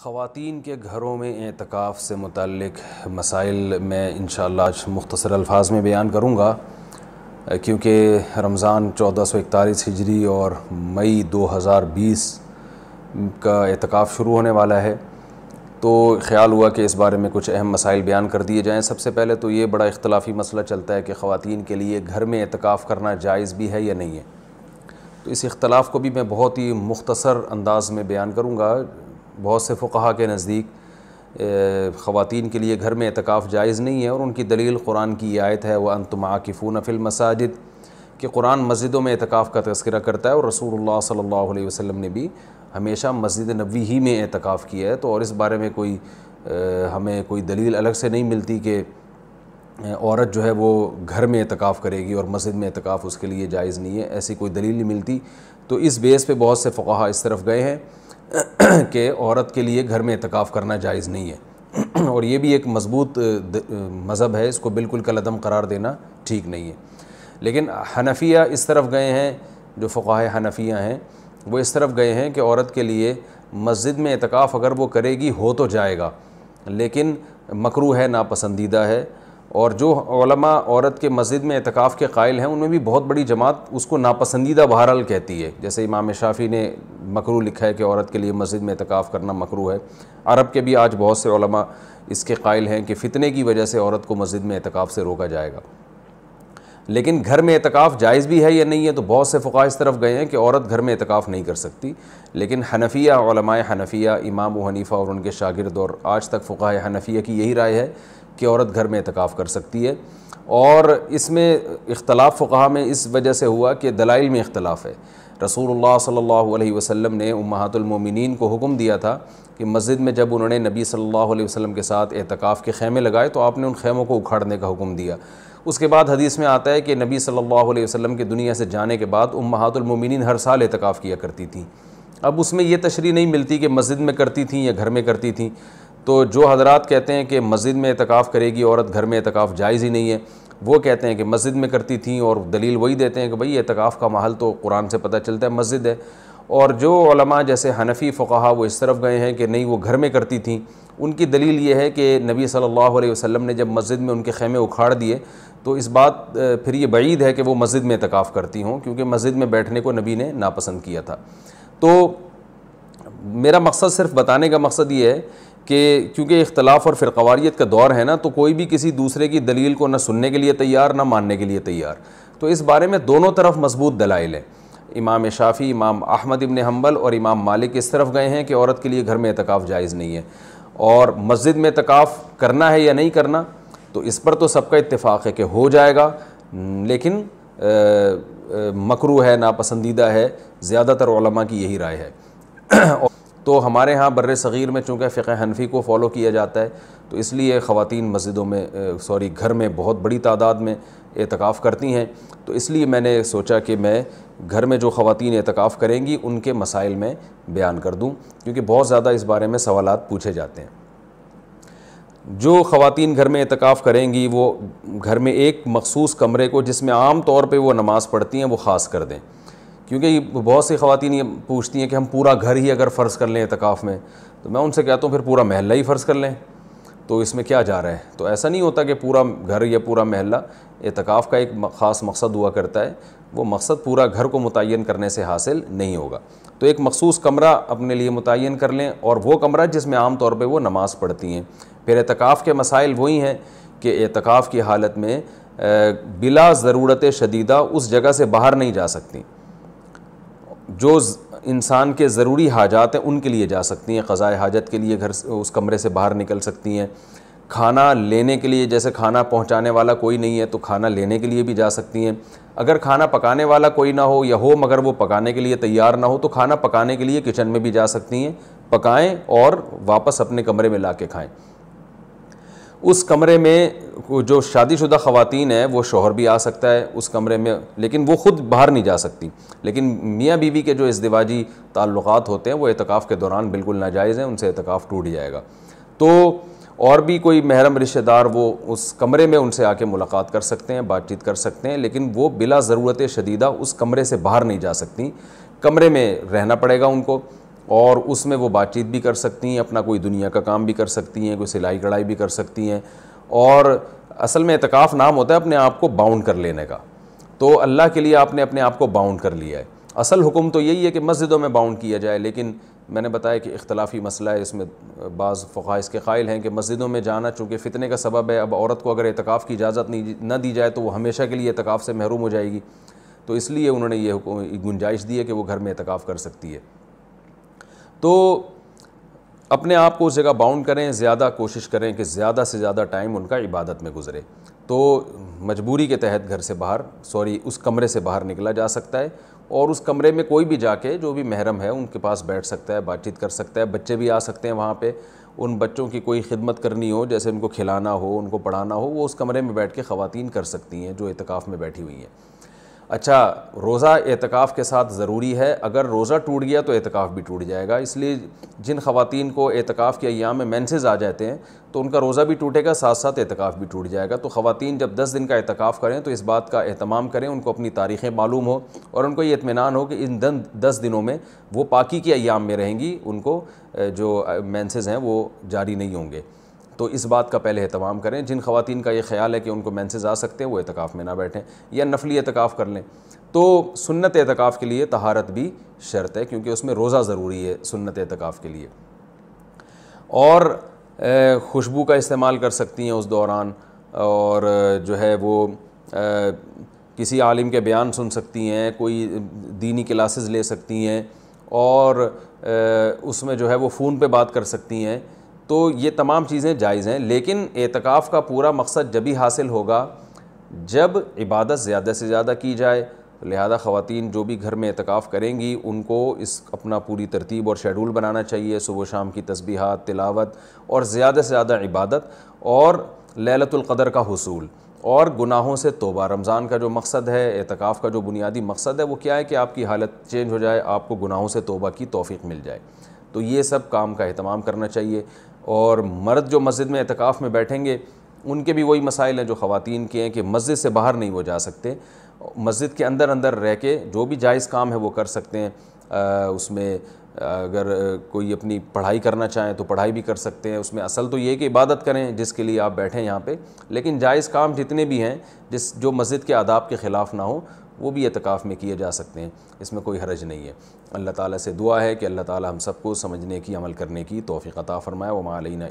خواتین کے گھروں میں اعتکاف سے متعلق مسائل میں انشاءاللہ آج مختصر الفاظ میں بیان کروں گا، کیونکہ رمضان 1441 ہجری اور مئی 2020 کا اعتکاف شروع ہونے والا ہے، تو خیال ہوا کہ اس بارے میں کچھ اہم مسائل بیان کر دیے جائیں۔ سب سے پہلے تو یہ بڑا اختلافی مسئلہ چلتا ہے کہ خواتین کے لیے گھر میں اعتکاف کرنا جائز بھی ہے یا نہیں ہے، تو اس اختلاف کو بھی میں بہت ہی مختصر انداز میں بیان کروں گا۔ بہت سے فقہا کے نزدیک خواتین کے لیے گھر میں اعتکاف جائز نہیں ہے، اور ان کی دلیل قرآن کی یہ آیت ہے وَأَنْتُمْ عَاكِفُونَ فِي الْمَسَاجِدِ، کہ قرآن مسجدوں میں اعتکاف کا تذکرہ کرتا ہے، اور رسول اللہ صلی اللہ علیہ وسلم نے بھی ہمیشہ مسجد نبوی ہی میں اعتکاف کیا ہے، تو اور اس بارے میں ہمیں کوئی دلیل الگ سے نہیں ملتی کہ عورت جو ہے وہ گھر میں اعتکاف کرے گی اور مسجد میں اعتکاف اس کے لیے جائز نہیں ہے، ایسی کوئی دلیل نہیں ملتی۔ تو اس بیس پہ بہت سے فقہا اس طرف گئے ہیں کہ عورت کے لیے گھر میں اعتکاف کرنا جائز نہیں ہے، اور یہ بھی ایک مضبوط مذہب ہے، اس کو بالکل کالعدم قرار دینا ٹھیک نہیں ہے۔ لیکن حنفیہ اس طرف گئے ہیں، جو فقہائے حنفیہ ہیں وہ اس طرف گئے ہیں کہ عورت کے لیے مسجد میں اعتکاف اگر وہ کرے گی ہو تو جائے گا، لیکن مکروہ ہے، ناپسندیدہ ہے، اور جو علماء عورت کے مسجد میں اعتکاف کے قائل ہیں ان میں بھی بہت بڑی جماعت اس کو ناپسندیدہ بہرحال کہتی ہے، جیسے امام شافعی نے مکروہ لکھا ہے کہ عورت کے لیے مسجد میں اعتکاف کرنا مکروہ ہے۔ عرب کے بھی آج بہت سے علماء اس کے قائل ہیں کہ فتنے کی وجہ سے عورت کو مسجد میں اعتکاف سے روکا جائے گا۔ لیکن گھر میں اعتکاف جائز بھی ہے یا نہیں ہے، تو بہت سے فقہاء اس طرف گئے ہیں کہ عورت گھر میں اعتکاف نہیں کر سکتی، لیکن حنفیہ علماء حنفیہ امام ابو حنیفہ اور ان کے شاگرد اور آج تک فقہاء حنفیہ کی یہی رائے ہے کہ عورت گھر میں اعتکاف کر سکتی ہے۔ اور اس میں اختلاف فقہاء میں اس وجہ سے ہوا کہ دلائل میں اختلاف ہے۔ رسول اللہ صلی اللہ علیہ وسلم نے امہات المومنین کو حکم دیا تھا کہ مسجد میں جب انہوں نے نبی صلی اللہ علیہ وسلم کے ساتھ اعتکاف کے خیمے لگائے تو آپ نے ان خیموں کو اکھاڑنے کا حکم دیا۔ اس کے بعد حدیث میں آتا ہے کہ نبی صلی اللہ علیہ وسلم کی دنیا سے جانے کے بعد امہات المومنین ہر سال اعتکاف کیا کرتی تھیں۔ اب اس میں یہ تشریح نہیں ملتی کہ مسجد میں کرتی تھیں یا گھر میں کرتی تھیں، تو جو حضرات کہتے ہیں کہ مسجد میں اعتکاف کرے گی عورت، گھر میں اعتکاف جائز ہی نہیں ہے، وہ کہتے ہیں کہ مسجد میں کرتی تھیں، اور دلیل وہی دیتے ہیں کہ بھئی اعتکاف کا محل تو قرآن سے پتہ چلتا ہے مسجد ہے۔ اور جو علماء جیسے حنفی فقہا وہ اس طرف گئے ہیں کہ نہیں وہ گھر میں کرتی تھیں، ان کی دلیل یہ ہے کہ نبی صلی اللہ علیہ وسلم نے جب مسجد میں ان کے خیمے اکھاڑ دیے تو اس بات پھر یہ بعید ہے کہ وہ مسجد میں اعتکاف کرتی ہوں، کیونکہ مسجد میں بیٹھنے کو نبی نے ناپسند کیا تھا۔ تو میرا مقصد صرف بتانے کا مقصد یہ ہے کہ کیونکہ اختلاف اور فرقواریت کا دور ہے نا، تو کوئی بھی کسی دوسرے کی دلیل کو نہ سننے کے لیے تیار نہ ماننے کے لیے تیار، تو اس بارے میں دونوں طرف مضبوط دلائل ہیں۔ امام شافعی، امام احمد ابن حنبل اور امام مالک اس طرف گئے ہیں کہ عورت کے لیے گھر میں اعتکاف جائز نہیں ہے، اور مسجد میں اعتکاف کرنا ہے یا نہیں کرنا، تو اس پر تو سب کا اتفاق ہے کہ ہو جائے گا، لیکن مکروہ ہے، ناپسندیدہ ہے، زیادہ تر علماء کی یہی رائے ہے۔ تو ہمارے ہاں بر صغیر میں چونکہ فقہ حنفی کو فالو کیا جاتا ہے، تو اس لیے خواتین مسجدوں میں گھر میں بہت بڑی تعداد میں اعتکاف کرتی ہیں، تو اس لیے میں نے سوچا کہ میں گھر میں جو خواتین اعتکاف کریں گی ان کے مسائل میں بیان کر دوں، کیونکہ بہت زیادہ اس بارے میں سوالات پوچھے جاتے ہیں۔ جو خواتین گھر میں اعتکاف کریں گی وہ گھر میں ایک مخصوص کمرے کو جس میں عام طور پہ وہ نماز پڑھتی ہیں وہ خاص کر دیں، کیونکہ بہت سی خواتین یہ پوچھتی ہیں کہ ہم پورا گھر ہی اگر فرض کر لیں اعتکاف میں، تو میں ان سے کہتا ہوں پھر پورا محلہ ہی فرض کر لیں، تو اس میں کیا جا رہا ہے؟ تو ایسا نہیں ہوتا کہ پورا گھر یا پورا محلہ، اعتکاف کا ایک خاص مقصد ہوا کرتا ہے، وہ مقصد پورا گھر کو متعین کرنے سے حاصل نہیں ہوگا۔ تو ایک مخصوص کمرہ اپنے لیے متعین کر لیں، اور وہ کمرہ جس میں عام طور پہ وہ نماز پڑھتی ہیں۔ پھر اعتکاف کے مسائل وہی ہیں کہ اعتکاف کی حالت میں بلا ضرورت شدیدہ اس جگہ سے باہر نہیں جا سکتی، جو انسان کے ضروری حاجات ہیں ان کے لیے جا سکتی ہیں، قضاء حاجت کے لیے اس کمرے سے باہر نکل سکتی ہیں، کھانا لینے کے لیے جیسے کھانا پہنچانے والا کوئی نہیں ہے تو کھانا لینے کے لیے بھی جا سکتی ہیں، اگر کھانا پکانے والا کوئی نہ ہو یا ہو مگر وہ پکانے کے لیے تیار نہ ہو تو کھانا پکانے کے لیے کچن میں بھی جا سکتی ہیں، پکائیں اور واپس اپنے کمرے میں لا کے کھائیں۔ اس کمرے میں جو شادی شدہ خواتین ہیں وہ شوہر بھی آ سکتا ہے اس کمرے میں، لیکن وہ خود باہر نہیں جا سکتی، لیکن میاں بیوی کے جو ازدواجی تعلقات ہوتے ہیں وہ اعتکاف کے دوران بالکل ناجائز ہیں، ان سے اعتکاف ٹوٹ جائے گا۔ تو اور بھی کوئی محرم رشتہ دار وہ اس کمرے میں ان سے آ کے ملاقات کر سکتے ہیں، بات چیت کر سکتے ہیں، لیکن وہ بلا ضرورت شدیدہ اس کمرے سے باہر نہیں جا سکتی، کمرے میں رہنا پڑے گا ان کو، اور اس میں وہ بات چیت بھی کر سکتی ہیں، اپنا کوئی دنیا کا کام بھی کر سکتی ہیں، کوئی سلائی کڑھائی بھی کر سکتی ہیں. اور اصل میں اعتکاف نام ہوتا ہے اپنے آپ کو باؤنڈ کر لینے کا. تو اللہ کے لیے آپ نے اپنے آپ کو باؤنڈ کر لیا ہے. اصل حکم تو یہی ہے کہ مسجدوں میں باؤنڈ کیا جائے، لیکن میں نے بتایا کہ اختلافی مسئلہ ہے. اس میں بعض فقہاء اس کے قائل ہیں کہ مسجدوں میں جانا چونکہ فتنے کا سبب ہے، اب عورت کو اگر اعتکاف کی اجازت نہ دی جائے تو وہ ہمیشہ کے لیے اعتکاف سے محروم ہو جائے گی. تو اس لیے انہوں نے یہ گنجائش دی ہے کہ وہ گھر میں اعتکاف کر سکتی ہے. تو اپنے آپ کو اس جگہ باؤنڈ کریں، زیادہ کوشش کریں کہ زیادہ سے زیادہ ٹائم ان کا عبادت میں گزرے. تو مجبوری کے تحت گھر سے باہر اس کمرے سے باہر نکلا جا سکتا ہے، اور اس کمرے میں کوئی بھی جا کے جو بھی محرم ہے ان کے پاس بیٹھ سکتا ہے، بات چیت کر سکتا ہے. بچے بھی آ سکتے ہیں وہاں پہ. ان بچوں کی کوئی خدمت کرنی ہو، جیسے ان کو کھلانا ہو، ان کو پڑھانا ہو، وہ اس کمرے میں بیٹھ کے خواتین کر سکتی ہیں جو اعتکاف میں بیٹھی ہوئی ہیں. اچھا، روزہ اعتکاف کے ساتھ ضروری ہے. اگر روزہ ٹوٹ گیا تو اعتکاف بھی ٹوٹ جائے گا. اس لیے جن خواتین کو اعتکاف کے ایام میں مینسز آ جاتے ہیں تو ان کا روزہ بھی ٹوٹے گا، ساتھ ساتھ اعتکاف بھی ٹوٹ جائے گا. تو خواتین جب 10 دن کا اعتکاف کریں تو اس بات کا اہتمام کریں، ان کو اپنی تاریخیں معلوم ہو اور ان کو یہ اطمینان ہو کہ ان 10 دنوں میں وہ پاکی کے ایام میں رہیں گی، ان کو جو مینسز ہیں وہ جاری نہیں ہوں گے. تو اس بات کا پہلے اہتمام کریں. جن خواتین کا یہ خیال ہے کہ ان کو مینسز آ سکتے ہیں وہ اعتکاف میں نہ بیٹھیں یا نفلی اعتکاف کر لیں. تو سنت اعتکاف کے لیے طہارت بھی شرط ہے، کیونکہ اس میں روزہ ضروری ہے سنت اعتکاف کے لیے. اور خوشبو کا استعمال کر سکتی ہیں اس دوران، اور جو ہے وہ کسی عالم کے بیان سن سکتی ہیں، کوئی دینی کلاسز لے سکتی ہیں، اور اس میں جو ہے وہ فون پہ بات کر سکتی ہیں. تو یہ تمام چیزیں جائز ہیں. لیکن اعتکاف کا پورا مقصد جبھی حاصل ہوگا جب عبادت زیادہ سے زیادہ کی جائے. لہذا خواتین جو بھی گھر میں اعتکاف کریں گی ان کو اپنا پوری ترتیب اور شیڈول بنانا چاہیے. صبح و شام کی تسبیحات، تلاوت، اور زیادہ سے زیادہ عبادت، اور لیلۃ القدر کا حصول، اور گناہوں سے توبہ. رمضان کا جو مقصد ہے، اعتکاف کا جو بنیادی مقصد ہے، وہ کیا ہے کہ آپ کی حالت چینج ہو جائے، آپ کو گناہوں سے توبہ کی توفیق مل جائے. تو یہ سب کام کا اہتمام کرنا چاہیے. اور مرد جو مسجد میں اعتکاف میں بیٹھیں گے ان کے بھی وہی مسائل ہیں جو خواتین کے ہیں کہ مسجد سے باہر نہیں وہ جا سکتے. مسجد کے اندر رہ کے جو بھی جائز کام ہے وہ کر سکتے ہیں. اس میں اگر کوئی اپنی پڑھائی کرنا چاہیں تو پڑھائی بھی کر سکتے ہیں. اس میں اصل تو یہ کہ عبادت کریں جس کے لیے آپ بیٹھیں یہاں پہ، لیکن جائز کام جتنے بھی ہیں جو مسجد کے آداب کے خلاف نہ ہوں وہ بھی اعتکاف میں کیے جا سکتے ہیں. اس میں کوئی حرج نہیں ہے. اللہ تعالیٰ سے دعا ہے کہ اللہ تعالیٰ ہم سب کو سمجھنے کی، عمل کرنے کی توفیق عطا فرمائے. وما علینا